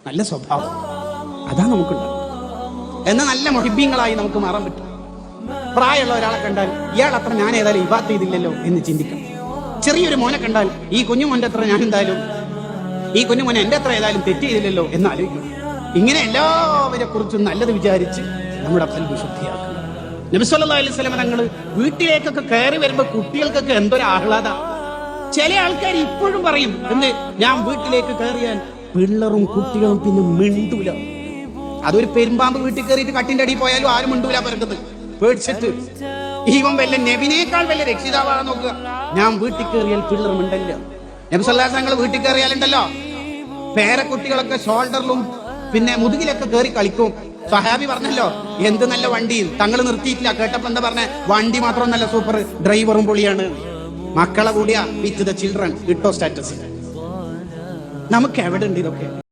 നല്ല സ്വഭാവം, അതാ നമുക്കുണ്ടാവും. എന്നാൽ നല്ല മുഹിബ്ബീങ്ങളായി നമുക്ക് മാറാൻ പറ്റും. പ്രായമുള്ള ഒരാളെ കണ്ടാൽ ഇയാൾ അത്ര ഞാൻ ഏതായാലും ഇബാദത്ത് ചെയ്തില്ലല്ലോ എന്ന് ചിന്തിക്കണം. ചെറിയൊരു മോനെ കണ്ടാൽ ഈ കുഞ്ഞുമോന്റെ അത്ര ഞാൻ എന്തായാലും, ഈ കുഞ്ഞുമോനെ എന്റെ അത്ര ഏതായാലും തെറ്റ് ചെയ്തില്ലല്ലോ എന്ന് ആലോചിക്കണം. ഇങ്ങനെ എല്ലാവരെ കുറിച്ചും നല്ലത് വിചാരിച്ച് നമ്മുടെ ഖൽബ് ശുദ്ധിയാക്കണം. നബി സല്ലല്ലാഹു അലൈഹി വസല്ലം തങ്ങൾ വീട്ടിലേക്കൊക്കെ കയറി വരുമ്പോ കുട്ടികൾക്കൊക്കെ എന്തൊരു ആഹ്ലാദ. ചില ആൾക്കാർ ഇപ്പോഴും പറയും, എന്ത്, ഞാൻ വീട്ടിലേക്ക് കയറിയാൽ പിള്ളറും കുട്ടികളും പിന്നെ മിണ്ടൂല. അതൊരു പെരുമ്പാമ്പ് വീട്ടിൽ കയറിയിട്ട് കട്ടിന്റെ അടിയിൽ പോയാലും ആരും മിണ്ടൂല, പറക്കുന്നത് പേടിച്ചിട്ട്. ഈവൻ വല്ല നബിനേക്കാൾ വല്ല രക്ഷിതാവാണ് നോക്കുക. ഞാൻ വീട്ടിൽ കയറിയാൽ പിള്ളർ മിണ്ടല്ല. നബി സല്ലല്ലാഹു അലൈഹി വസല്ലം വീട്ടിൽ കയറിയാലുണ്ടല്ലോ പേരക്കുട്ടികളൊക്കെ ഷോൾഡറിലും പിന്നെ മുതുകിലൊക്കെ കയറി കളിക്കും. സഹാബി പറഞ്ഞല്ലോ, എന്ത് നല്ല വണ്ടിയും തങ്ങൾ നിർത്തിയിട്ടില്ല. കേട്ടപ്പോ എന്താ പറഞ്ഞ, വണ്ടി മാത്രം നല്ല സൂപ്പർ, ഡ്രൈവറും പൊളിയാണ്. മക്കളെ കൂടിയാ വിത്ത് ദ ചിൽഡ്രൻ ഇട്ടോ സ്റ്റാറ്റസ്. നമുക്ക് എവിടെ ഉണ്ട് ഇതൊക്കെ?